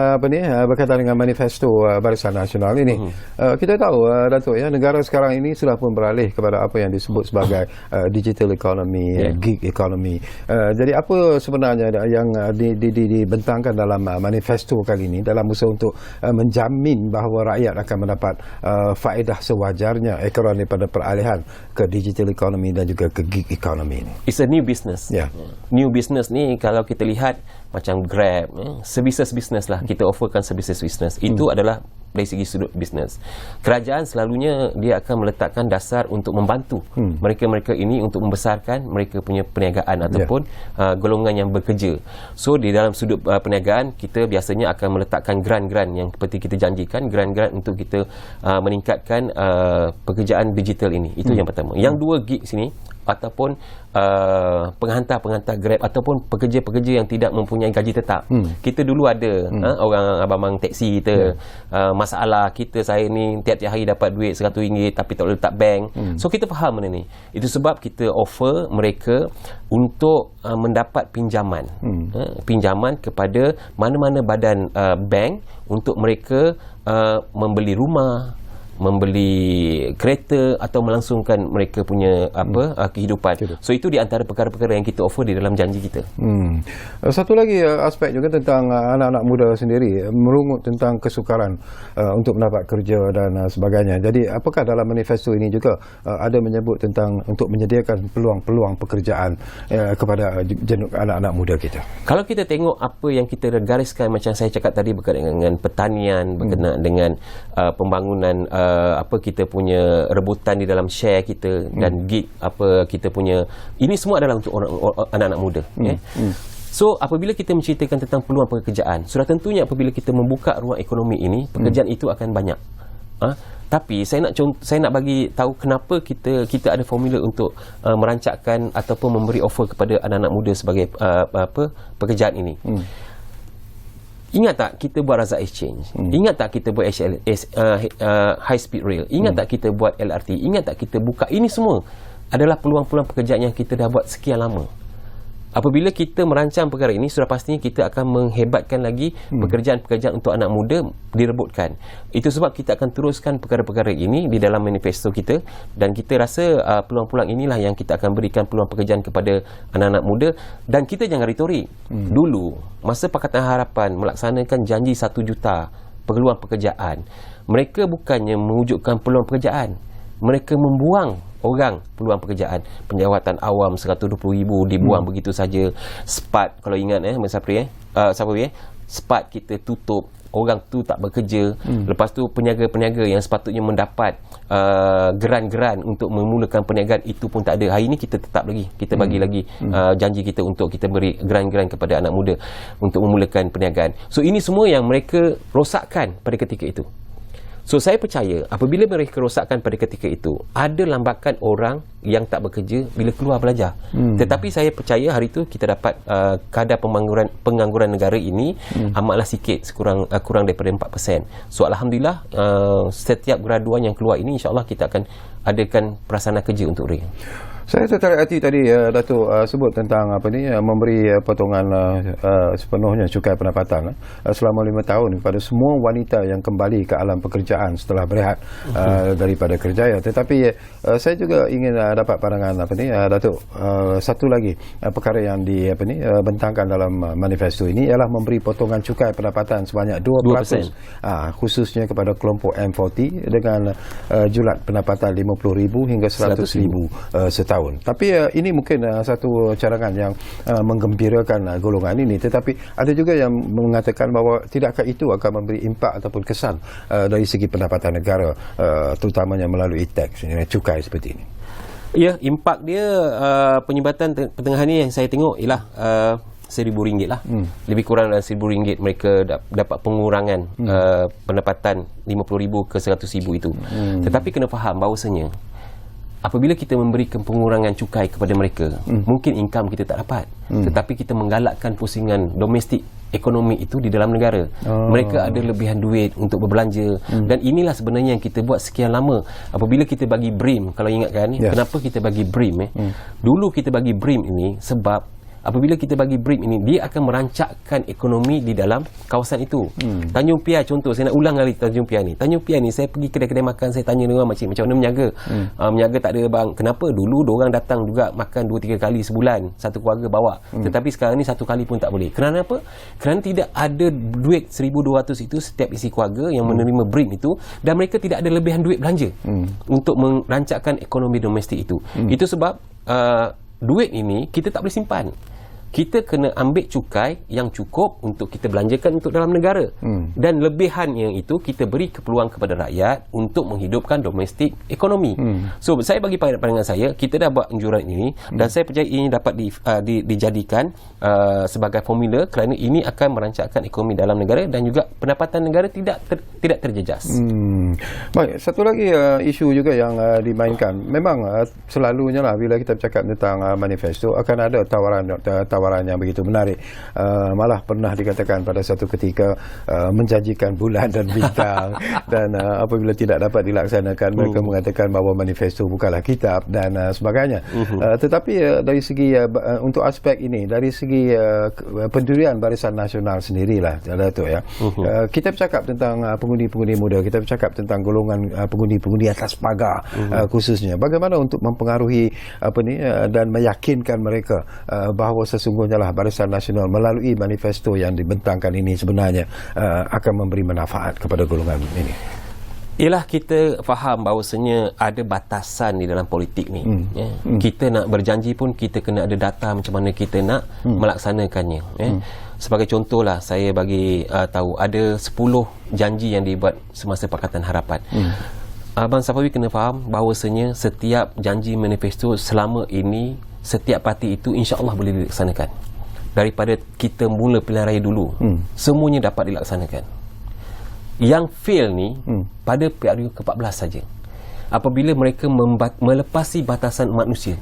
berkaitan dengan manifesto Barisan Nasional ini. Kita tahu Datuk, ya, negara sekarang ini sudah pun beralih kepada apa yang disebut sebagai digital economy, gig economy. Jadi apa sebenarnya yang dibentangkan dalam manifesto kali ini dalam usaha untuk menjamin bahawa rakyat akan mendapat faedah sewajarnya ekonomi pada peralihan ke digital economy dan juga ke gig economy ini? It's a new business. New business ni kalau kita lihat macam Grab, services business lah, kita offerkan services business. Itu adalah dari segi sudut bisnes. Kerajaan selalunya dia akan meletakkan dasar untuk membantu mereka-mereka ini untuk membesarkan mereka punya perniagaan ataupun golongan yang bekerja. So di dalam sudut perniagaan, kita biasanya akan meletakkan grant-grant yang seperti kita janjikan, grant-grant untuk kita meningkatkan pekerjaan digital ini. Itu yang pertama. Yang dua, gig sini ataupun penghantar-penghantar Grab ataupun pekerja-pekerja yang tidak mempunyai gaji tetap. Kita dulu ada orang abang-abang teksi kita, masalah kita, saya ni tiap-tiap hari dapat duit RM100 tapi tak boleh letak bank. So kita faham benda ni. Itu sebab kita offer mereka untuk mendapat pinjaman. Pinjaman kepada mana-mana badan bank untuk mereka membeli rumah, membeli kereta atau melangsungkan mereka punya kehidupan. So itu di antara perkara-perkara yang kita offer di dalam janji kita. Satu lagi aspek juga tentang anak-anak muda sendiri, merungut tentang kesukaran untuk mendapat kerja dan sebagainya. Jadi apakah dalam manifesto ini juga ada menyebut tentang untuk menyediakan peluang-peluang pekerjaan kepada anak-anak muda kita? Kalau kita tengok apa yang kita gariskan, macam saya cakap tadi, berkaitan dengan pertanian, berkenaan dengan pembangunan kita punya rebutan di dalam share kita dan gig kita punya, ini semua adalah untuk anak-anak muda. So apabila kita menceritakan tentang peluang pekerjaan, sudah tentunya apabila kita membuka ruang ekonomi ini, pekerjaan itu akan banyak. Tapi saya nak bagi tahu kenapa kita ada formula untuk merancangkan ataupun memberi offer kepada anak-anak muda sebagai pekerjaan ini. Ingat tak kita buat Razak Exchange? Ingat tak kita buat high speed rail? Ingat tak kita buat LRT? Ingat tak kita buka? Ini semua adalah peluang-peluang pekerjaan yang kita dah buat sekian lama. Apabila kita merancang perkara ini, sudah pastinya kita akan menghebatkan lagi pekerjaan-pekerjaan untuk anak muda direbutkan. Itu sebab kita akan teruskan perkara-perkara ini di dalam manifesto kita, dan kita rasa peluang-peluang inilah yang kita akan berikan peluang pekerjaan kepada anak-anak muda. Dan kita jangan retorik. Dulu masa Pakatan Harapan melaksanakan janji 1 juta peluang pekerjaan, mereka bukannya mewujudkan peluang pekerjaan, mereka membuang orang peluang pekerjaan. Penjawatan awam 120,000 dibuang begitu saja. SPAT, kalau ingat SPAT kita tutup, orang tu tak bekerja. Lepas tu peniaga-peniaga yang sepatutnya mendapat geran-geran untuk memulakan perniagaan, itu pun tak ada. Hari ini kita tetap lagi, kita bagi lagi janji kita untuk kita beri geran-geran kepada anak muda untuk memulakan perniagaan. So ini semua yang mereka rosakkan pada ketika itu. So saya percaya apabila mereka rosakkan pada ketika itu, ada lambakan orang yang tak bekerja bila keluar belajar. Tetapi saya percaya hari itu kita dapat kadar pengangguran negara ini amatlah sikit, kurang daripada 4%. So alhamdulillah, setiap graduan yang keluar ini, insya-Allah kita akan adakan prasarana kerja untuk mereka. Saya tertarik hati tadi Datuk sebut tentang memberi potongan sepenuhnya cukai pendapatan selama 5 tahun kepada semua wanita yang kembali ke alam pekerjaan setelah berehat daripada kerjaya. Tetapi saya juga ingin dapat pandangan Datuk, satu lagi perkara yang bentangkan dalam manifesto ini ialah memberi potongan cukai pendapatan sebanyak 2%, khususnya kepada kelompok M40 dengan julat pendapatan RM50,000 hingga RM100,000 setahun. Tapi ini mungkin satu cadangan yang menggembirakan golongan ini, tetapi ada juga yang mengatakan bahawa tidakkah itu akan memberi impak ataupun kesan dari segi pendapatan negara, terutamanya melalui tax, cukai seperti ini. Ya, impak dia penyebatan pertengahan ni yang saya tengok ialah RM1,000 lah. Lebih kurang dalam RM1,000 mereka dapat pengurangan pendapatan RM50,000 ke RM100,000 itu. Tetapi kena faham bahawasanya apabila kita memberikan pengurangan cukai kepada mereka, mungkin income kita tak dapat, tetapi kita menggalakkan pusingan domestik ekonomi itu di dalam negara. Mereka ada lebihan duit untuk berbelanja, dan inilah sebenarnya yang kita buat sekian lama. Apabila kita bagi BRIM, kalau ingatkan, kenapa kita bagi BRIM? Dulu kita bagi BRIM ini sebab apabila kita bagi brief ini, dia akan merancakkan ekonomi di dalam kawasan itu. Tanjung Piai contoh, saya nak ulang kali Tanjung Piai ni. Tanjung Piai ni, saya pergi kedai-kedai makan, saya tanya dengan macam mana menjaga. Menjaga tak ada bang. Kenapa? Dulu diorang datang juga makan 2-3 kali sebulan, satu keluarga bawa. Tetapi sekarang ni satu kali pun tak boleh. Kerana apa? Kerana tidak ada duit 1,200 itu setiap isi keluarga yang menerima brief itu, dan mereka tidak ada lebihan duit belanja untuk merancakkan ekonomi domestik itu. Itu sebab duit ini kita tak boleh simpan. Kita kena ambil cukai yang cukup untuk kita belanjakan untuk dalam negara. Dan lebihan yang itu kita beri peluang kepada rakyat untuk menghidupkan domestik ekonomi. So saya bagi pandangan saya, kita dah buat anjuran ini dan saya percaya ini dapat dijadikan sebagai formula, kerana ini akan merancakkan ekonomi dalam negara dan juga pendapatan negara tidak terjejas. Baik, satu lagi isu juga yang dimainkan. Memang selalunya lah bila kita bercakap tentang manifesto akan ada tawaran yang begitu menarik. Malah pernah dikatakan pada satu ketika menjanjikan bulan dan bintang dan apabila tidak dapat dilaksanakan mereka mengatakan bahawa manifesto bukanlah kitab dan sebagainya. Tetapi dari segi untuk aspek ini, dari segi pendirian Barisan Nasional sendirilah Datuk ya. Kita bercakap tentang pengundi-pengundi muda, kita bercakap tentang golongan pengundi-pengundi atas pagar khususnya. Bagaimana untuk mempengaruhi dan meyakinkan mereka bahawa sesungguhnya lah Barisan Nasional melalui manifesto yang dibentangkan ini sebenarnya akan memberi manfaat kepada golongan ini. Ialah kita faham bahawasanya ada batasan di dalam politik ni. Kita nak berjanji pun kita kena ada data macam mana kita nak melaksanakannya. Sebagai contohlah, saya bagi tahu ada 10 janji yang dibuat semasa Pakatan Harapan. Abang Safawi kena faham bahawasanya setiap janji manifesto selama ini setiap parti itu insya-Allah boleh dilaksanakan. Daripada kita mula pilihan raya dulu, semuanya dapat dilaksanakan. Yang fail ni pada PRU ke-14 saja. Apabila mereka melepasi batasan manusia.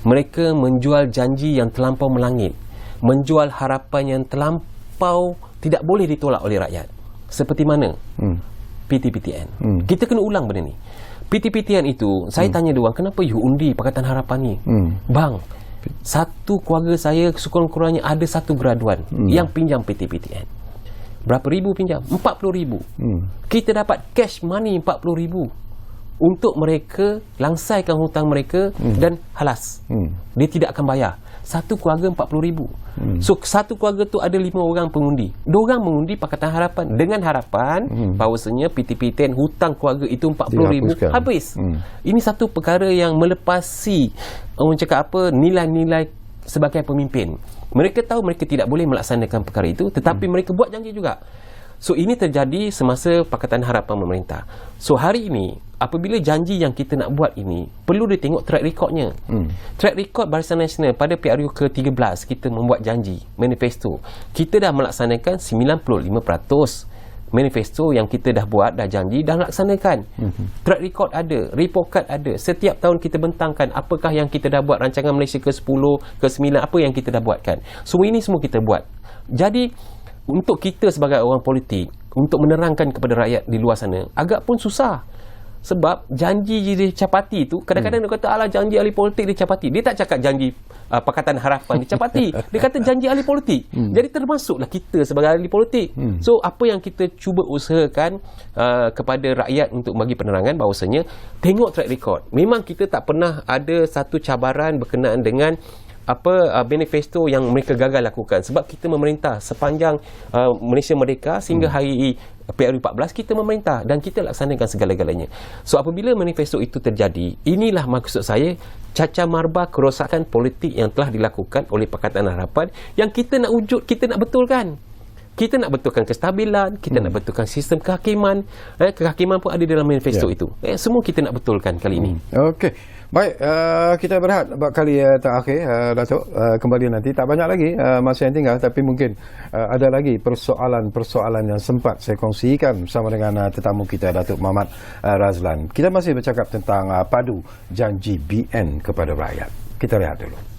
Mereka menjual janji yang terlampau melangit, menjual harapan yang terlampau tidak boleh ditolak oleh rakyat. Seperti mana? PTPTN. Kita kena ulang benda ni. PTPTN itu, saya tanya dia orang, kenapa you undi Pakatan Harapan ni? Bang, satu keluarga saya sekurang-kurangnya ada satu graduan yang pinjam PTPTN. Berapa ribu pinjam? 40,000. Kita dapat cash money 40,000 untuk mereka langsaikan hutang mereka dan halas. Dia tidak akan bayar. Satu keluarga 40,000. So satu keluarga tu ada 5 orang pengundi. 2 orang mengundi Pakatan Harapan dengan harapan bahawasanya PTPTN hutang keluarga itu 40,000 habis. Ini satu perkara yang melepasi orang cakap apa, nilai-nilai sebagai pemimpin. Mereka tahu mereka tidak boleh melaksanakan perkara itu, tetapi mereka buat janji juga. So ini terjadi semasa Pakatan Harapan memerintah. So hari ini apabila janji yang kita nak buat ini, perlu ditengok track recordnya. Track record Barisan Nasional pada PRU ke-13 kita membuat janji manifesto. Kita dah melaksanakan 95% manifesto yang kita dah buat, dah janji, dah laksanakan. Track record ada, report card ada. Setiap tahun kita bentangkan apakah yang kita dah buat, rancangan Malaysia ke-10, ke-9, apa yang kita dah buatkan. Semua ini semua kita buat. Jadi untuk kita sebagai orang politik, untuk menerangkan kepada rakyat di luar sana, agak pun susah. Sebab janji dicapati itu, kadang-kadang dia kata, alah janji ahli politik dicapati. Dia tak cakap janji Pakatan Harapan dicapati. Dia kata janji ahli politik. Jadi termasuklah kita sebagai ahli politik. So apa yang kita cuba usahakan kepada rakyat untuk bagi penerangan bahawasanya, tengok track record. Memang kita tak pernah ada satu cabaran berkenaan dengan manifesto yang mereka gagal lakukan, sebab kita memerintah sepanjang Malaysia merdeka sehingga hari PRU 14 kita memerintah dan kita laksanakan segala-galanya. So apabila manifesto itu terjadi, inilah maksud saya cacar marba kerosakan politik yang telah dilakukan oleh Pakatan Harapan yang kita nak wujud, kita nak betulkan. Kita nak betulkan kestabilan, kita nak betulkan sistem kehakiman. Kehakiman pun ada dalam manifesto itu. Semua kita nak betulkan kali ini. Okey. Baik, kita berehat kali terakhir, Datuk. Kembali nanti. Tak banyak lagi masa yang tinggal, tapi mungkin ada lagi persoalan-persoalan yang sempat saya kongsikan bersama dengan tetamu kita, Datuk Muhammad Razlan. Kita masih bercakap tentang padu janji BN kepada rakyat. Kita lihat dulu.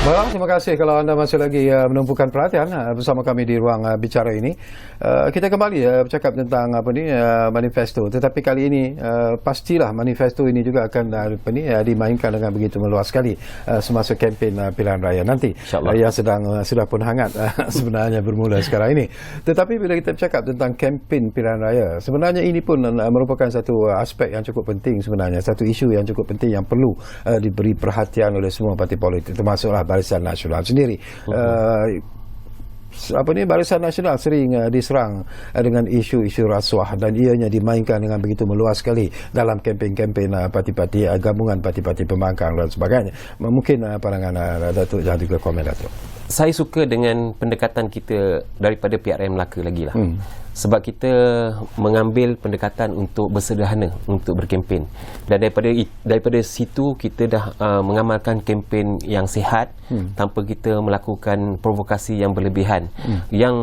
Well, terima kasih kalau anda masih lagi menumpukan perhatian bersama kami di ruang bicara ini. Kita kembali bercakap tentang manifesto. Tetapi kali ini pastilah manifesto ini juga akan dimainkan dengan begitu meluas sekali semasa kempen pilihan raya nanti yang sudah pun hangat sebenarnya bermula sekarang ini. Tetapi bila kita bercakap tentang kempen pilihan raya, sebenarnya ini pun merupakan satu aspek yang cukup penting sebenarnya, satu isu yang cukup penting yang perlu diberi perhatian oleh semua parti politik, termasuklah Barisan Nasional sendiri. Barisan Nasional sering diserang dengan isu-isu rasuah dan ianya dimainkan dengan begitu meluas sekali dalam kempen-kempen parti-parti gabungan parti-parti pembangkang dan sebagainya. Mungkin pandangan Datuk jangan juga komen, Datuk. Saya suka dengan pendekatan kita daripada PRM Melaka lagi lah. Sebab kita mengambil pendekatan untuk bersederhana untuk berkempen, dan daripada situ kita dah mengamalkan kempen yang sihat tanpa kita melakukan provokasi yang berlebihan. Yang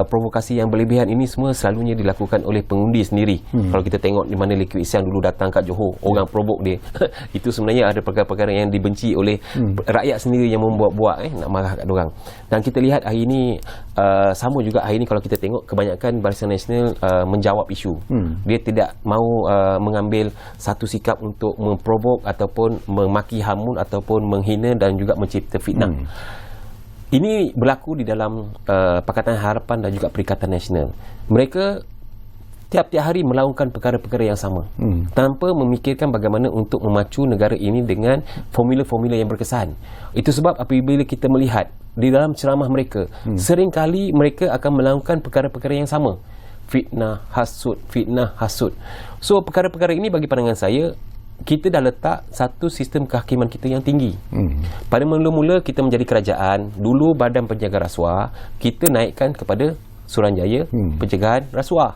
provokasi yang berlebihan ini semua selalunya dilakukan oleh pengundi sendiri. Kalau kita tengok di mana Lee Kwek Siang dulu datang kat Johor, orang provok dia. Itu sebenarnya ada perkara-perkara yang dibenci oleh rakyat sendiri yang membuat-buat nak marah kat dorang. Dan kita lihat hari ini sama juga hari ini kalau kita tengok kebanyakan Barisan Nasional menjawab isu. Dia tidak mahu mengambil satu sikap untuk memprovok ataupun memaki hamun ataupun menghina dan juga mencipta fitnah. Ini berlaku di dalam Pakatan Harapan dan juga Perikatan Nasional. Mereka tiap-tiap hari melakukan perkara-perkara yang sama tanpa memikirkan bagaimana untuk memacu negara ini dengan formula-formula yang berkesan. Itu sebab apabila kita melihat di dalam ceramah mereka, seringkali mereka akan melakukan perkara-perkara yang sama. Fitnah, hasud. So perkara-perkara ini bagi pandangan saya, kita dah letak satu sistem kehakiman kita yang tinggi. Pada mula-mula kita menjadi kerajaan, dulu Badan Penjaga Rasuah kita naikkan kepada Suruhanjaya Pencegahan Rasuah.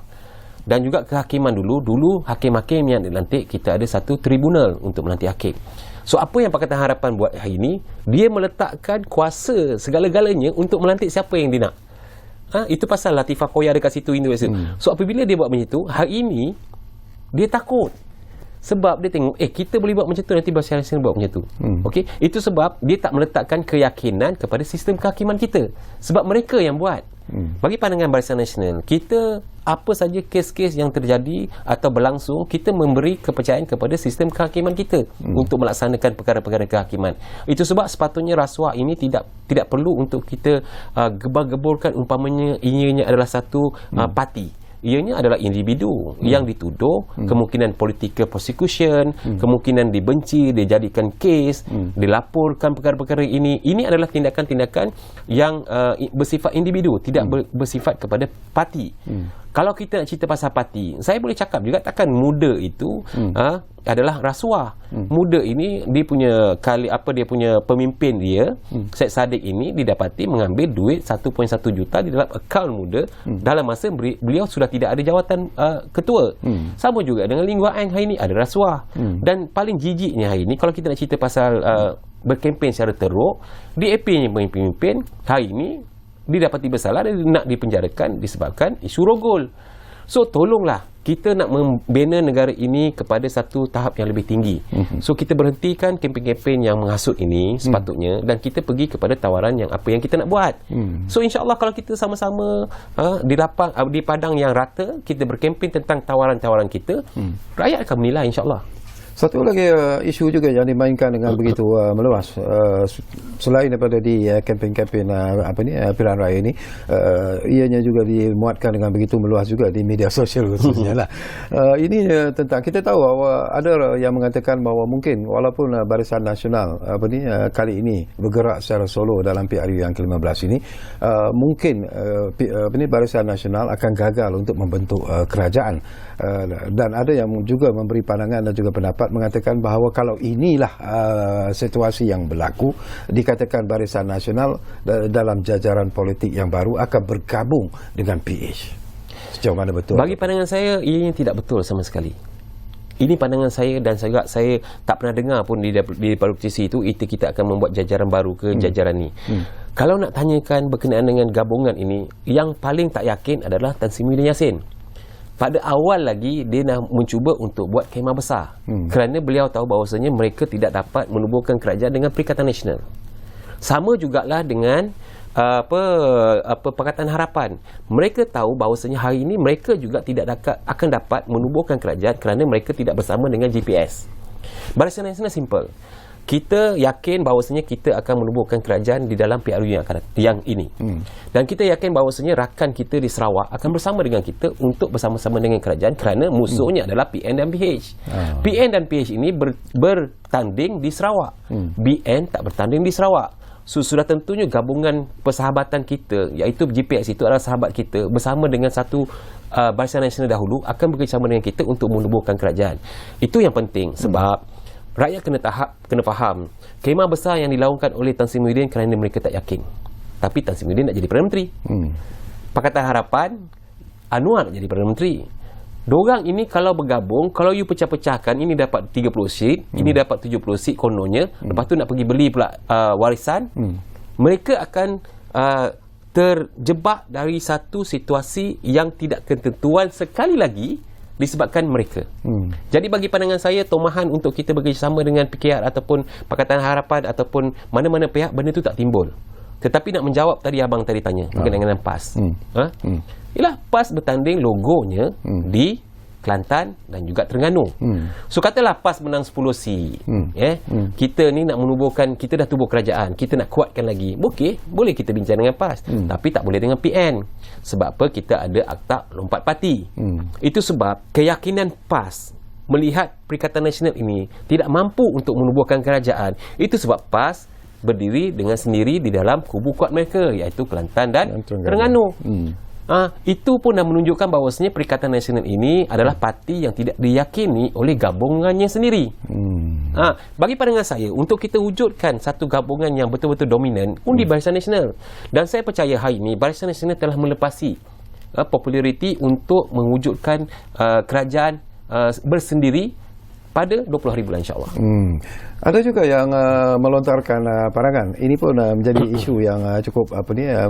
Dan juga kehakiman dulu hakim-hakim yang dilantik, kita ada satu tribunal untuk melantik hakim. So apa yang Pakatan Harapan buat hari ini, dia meletakkan kuasa segala-galanya untuk melantik siapa yang dia nak. Itu pasal Latifah Koya dekat situ ini. So apabila dia buat macam tu, hari ini dia takut. Sebab dia tengok kita boleh buat macam tu, nanti Barisan Nasional buat macam tu. Okey, itu sebab dia tak meletakkan keyakinan kepada sistem kehakiman kita. Sebab mereka yang buat. Bagi pandangan Barisan Nasional, kita apa saja kes-kes yang terjadi atau berlangsung, kita memberi kepercayaan kepada sistem kehakiman kita untuk melaksanakan perkara-perkara kehakiman. Itu sebab sepatutnya rasuah ini tidak perlu untuk kita gebar-geburkan umpamanya ianya adalah satu parti. Ianya adalah individu yang dituduh kemungkinan political prosecution, kemungkinan dibenci, dijadikan kes, dilaporkan perkara-perkara ini. Ini adalah tindakan-tindakan yang bersifat individu, tidak bersifat kepada parti. Kalau kita nak cerita pasal parti, saya boleh cakap juga takkan muda itu adalah rasuah. Muda ini dia punya dia punya pemimpin dia, Syed Saddiq ini didapati mengambil duit 1.1 juta di dalam akaun muda dalam masa beliau sudah tidak ada jawatan ketua. Sama juga dengan Lee Nguyen hari ini ada rasuah. Dan paling jijiknya hari ini kalau kita nak cerita pasal berkempen secara teruk, DAP-nya pemimpin hari ini didapati bersalah dan nak dipenjarakan disebabkan isu rogol. So tolonglah kita nak membina negara ini kepada satu tahap yang lebih tinggi. So kita berhentikan kempen-kempen yang menghasut ini sepatutnya, dan kita pergi kepada tawaran yang apa yang kita nak buat. So insya-Allah kalau kita sama-sama di padang yang rata, kita berkempen tentang tawaran-tawaran kita, rakyat akan menilai insya-Allah. Satu lagi isu juga yang dimainkan dengan begitu meluas, selain daripada di kempen-kempen pilihan raya ini, ianya juga dimuatkan dengan begitu meluas juga di media sosial khususnya lah. Ini tentang, kita tahu bahawa ada yang mengatakan bahawa mungkin walaupun Barisan Nasional kali ini bergerak secara solo dalam PRU yang ke-15 ini, mungkin Barisan Nasional akan gagal untuk membentuk kerajaan. Dan ada yang juga memberi pandangan dan juga pendapat mengatakan bahawa kalau inilah situasi yang berlaku, dikatakan Barisan Nasional dalam jajaran politik yang baru akan bergabung dengan PH. Sejauh mana betul? Bagi pandangan saya, ianya tidak betul sama sekali. Ini pandangan saya, dan saya tak pernah dengar pun di politisi itu kita akan membuat jajaran baru ke jajaran ni. Kalau nak tanyakan berkenaan dengan gabungan ini, yang paling tak yakin adalah Tan Sri Muhyiddin Yassin. Pada awal lagi dia nak mencuba untuk buat kemah besar, kerana beliau tahu bahawasanya mereka tidak dapat menubuhkan kerajaan dengan Perikatan Nasional. Sama jugalah dengan Pakatan Harapan. Mereka tahu bahawasanya hari ini mereka juga tidak akan dapat menubuhkan kerajaan kerana mereka tidak bersama dengan GPS. Barisan Nasional simple. Kita yakin bahawasanya kita akan menubuhkan kerajaan di dalam PRU yang ini. Dan kita yakin bahawasanya rakan kita di Sarawak akan bersama dengan kita untuk bersama-sama dengan kerajaan kerana musuhnya adalah PN dan PH. PN dan PH ini bertanding di Sarawak. BN tak bertanding di Sarawak. So, sudah tentunya gabungan persahabatan kita, iaitu GPS itu adalah sahabat kita bersama dengan satu Barisan Nasional dahulu akan bekerjasama dengan kita untuk menubuhkan kerajaan. Itu yang penting sebab rakyat kena faham kemah besar yang dilaungkan oleh Tan Sri Muhyiddin kerana mereka tak yakin. Tapi Tan Sri Muhyiddin nak jadi Perdana Menteri. Pakatan Harapan Anwar nak jadi Perdana Menteri. Diorang ini kalau bergabung, kalau you pecah-pecahkan, ini dapat 30 seat, ini dapat 70 seat kononnya, lepas tu nak pergi beli pula warisan, mereka akan terjebak dari satu situasi yang tidak ketentuan sekali lagi disebabkan mereka. Jadi bagi pandangan saya, tomahan untuk kita bekerjasama dengan PKR ataupun Pakatan Harapan ataupun mana-mana pihak, benda tu tak timbul. Tetapi nak menjawab tadi abang tadi tanya berkenaan dengan PAS. Ialah PAS bertanding logonya di Kelantan dan juga Terengganu. So katalah PAS menang 10 seat. Kita ni nak menubuhkan, kita dah tubuh kerajaan, kita nak kuatkan lagi. Okey, boleh kita bincang dengan PAS. Tapi tak boleh dengan PN. Sebab apa? Kita ada Akta Lompat Parti. Itu sebab keyakinan PAS melihat Perikatan Nasional ini tidak mampu untuk menubuhkan kerajaan. Itu sebab PAS berdiri dengan sendiri di dalam kubu kuat mereka, iaitu Kelantan dan Terengganu. Itu pun dah menunjukkan bahawasanya Perikatan Nasional ini adalah parti yang tidak diyakini oleh gabungannya sendiri. Bagi pandangan saya, untuk kita wujudkan satu gabungan yang betul-betul dominan, undi Barisan Nasional. Dan saya percaya hari ini Barisan Nasional telah melepasi populariti untuk mewujudkan kerajaan bersendiri pada 20 hari bulan insyaAllah. Ada juga yang melontarkan pandangan. Ini pun menjadi isu yang cukup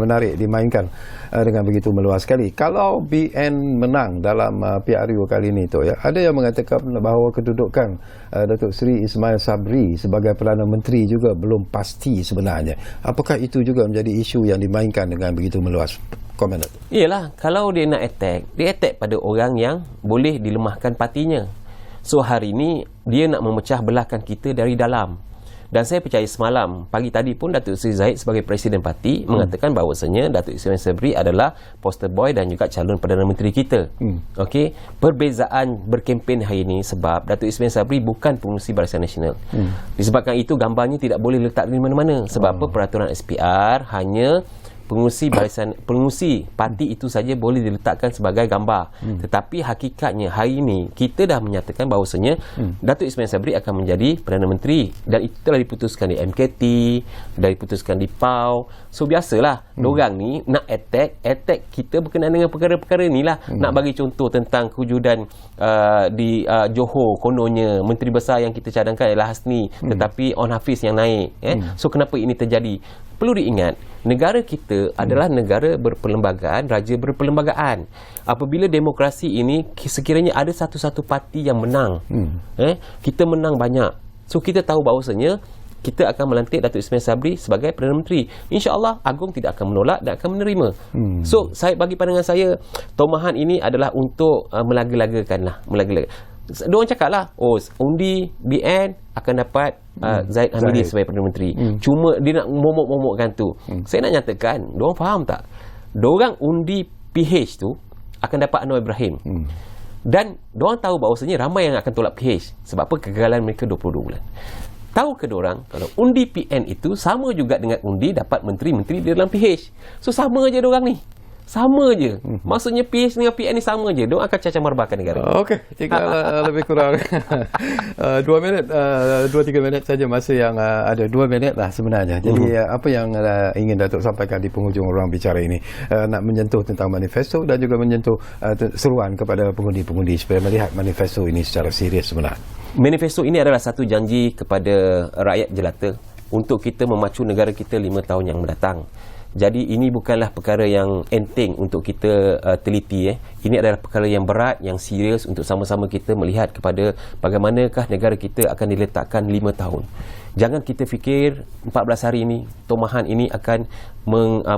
menarik dimainkan dengan begitu meluas sekali. Kalau BN menang dalam PRU kali ini tu, ada yang mengatakan bahawa kedudukan Datuk Seri Ismail Sabri sebagai Perdana Menteri juga belum pasti sebenarnya. Apakah itu juga menjadi isu yang dimainkan dengan begitu meluas? Komen. Iyalah, kalau dia nak dia attack pada orang yang boleh dilemahkan partinya. So hari ini dia nak memecah belahkan kita dari dalam. Dan saya percaya semalam, pagi tadi pun Datuk Seri Zahid sebagai Presiden Parti mengatakan bahawasanya Datuk Ismail Sabri adalah poster boy dan juga calon Perdana Menteri kita. Okey, perbezaan berkempen hari ini sebab Datuk Ismail Sabri bukan pengurusi Barisan Nasional. Disebabkan itu gambarnya tidak boleh letak di mana-mana. Sebab apa? Peraturan SPR hanya pengurusi parti itu saja boleh diletakkan sebagai gambar. Tetapi hakikatnya hari ini kita dah menyatakan bahawasanya Datuk Ismail Sabri akan menjadi Perdana Menteri, dan itu telah diputuskan di MKT, dah diputuskan di PAU. So biasalah dorang ni nak attack kita berkenaan dengan perkara-perkara ni lah. Nak bagi contoh tentang kewujudan di Johor, kononnya Menteri Besar yang kita cadangkan ialah Hasni, tetapi On Hafiz yang naik. So kenapa ini terjadi? Perlu diingat, negara kita adalah negara berperlembagaan, raja berperlembagaan. Apabila demokrasi ini sekiranya ada satu-satu parti yang menang, kita menang banyak. So kita tahu bahawasanya kita akan melantik Datuk Ismail Sabri sebagai Perdana Menteri. InsyaAllah Agong tidak akan menolak dan akan menerima. So saya bagi pandangan saya, tomahan ini adalah untuk melaga-lagakan lah. Diorang cakap lah, undi BN akan dapat Zahid Hamidi sebagai Perdana Menteri. Cuma dia nak momok-momokkan tu. Saya nak nyatakan, diorang faham tak? Diorang undi PH tu akan dapat Anwar Ibrahim. Dan diorang tahu bahawasanya ramai yang akan tolak PH. Sebab apa? Kegagalan mereka 22 bulan. Tahu ke diorang kalau undi PN itu sama juga dengan undi dapat menteri-menteri di dalam PH. So sama je diorang ni. Sama je. Maksudnya PH dengan PN ni sama je. Diorang akan cacah marbakan negara. Okey, tinggal lebih kurang 2 minit, 2-3 minit saja masa yang ada. 2 minit lah sebenarnya. Jadi apa yang ingin Datuk sampaikan di penghujung ruang bicara ini? Nak menyentuh tentang manifesto dan juga menyentuh seruan kepada pengundi-pengundi supaya melihat manifesto ini secara serius sebenarnya. Manifesto ini adalah satu janji kepada rakyat jelata untuk kita memacu negara kita 5 tahun yang mendatang. Jadi ini bukanlah perkara yang enteng untuk kita teliti. Ini adalah perkara yang berat, yang serius untuk sama-sama kita melihat kepada bagaimanakah negara kita akan diletakkan 5 tahun. Jangan kita fikir 14 hari ini, tomahan ini akan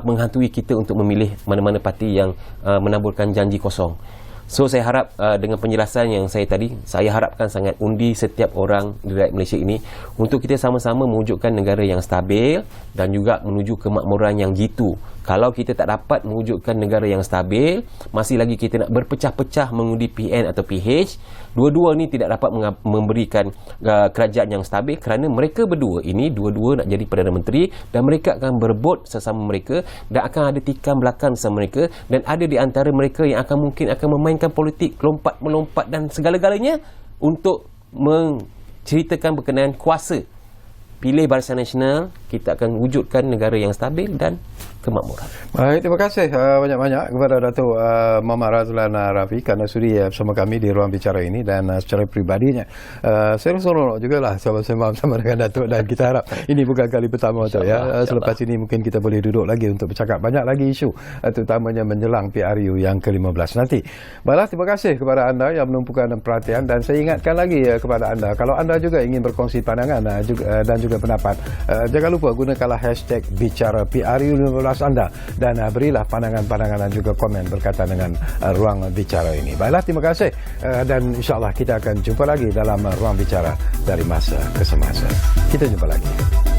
menghantui kita untuk memilih mana-mana parti yang menaburkan janji kosong. So saya harap dengan penjelasan yang saya tadi, saya harapkan sangat undi setiap orang di rakyat Malaysia ini untuk kita sama-sama mewujudkan negara yang stabil dan juga menuju kemakmuran yang jitu. Kalau kita tak dapat mewujudkan negara yang stabil, masih lagi kita nak berpecah-pecah mengundi PN atau PH, dua-dua ni tidak dapat memberikan kerajaan yang stabil kerana mereka berdua ini dua-dua nak jadi Perdana Menteri dan mereka akan berebut sesama mereka dan akan ada tikam belakang sesama mereka dan ada di antara mereka yang akan mungkin akan memainkan politik lompat-melompat dan segala-galanya untuk menceritakan berkenaan kuasa. Pilih Barisan Nasional, kita akan wujudkan negara yang stabil dan kemakmuran. Baik, terima kasih banyak-banyak kepada Datuk Muhammad Razlan Rafi kerana sudi bersama kami di ruang bicara ini dan secara peribadinya saya seronok jugalah sama-sama dengan Datuk dan kita harap ini bukan kali pertama tu ya. Selepas ini mungkin kita boleh duduk lagi untuk bercakap banyak lagi isu terutamanya menjelang PRU yang ke-15 nanti. Baiklah, terima kasih kepada anda yang menumpukan perhatian dan saya ingatkan lagi kepada anda kalau anda juga ingin berkongsi pandangan dan juga pendapat, jangan lupa gunakanlah hashtag bicara PRU 15 anda dan berilah pandangan-pandangan dan juga komen berkaitan dengan ruang bicara ini. Baiklah, terima kasih dan insyaAllah kita akan jumpa lagi dalam ruang bicara dari masa ke semasa. Kita jumpa lagi.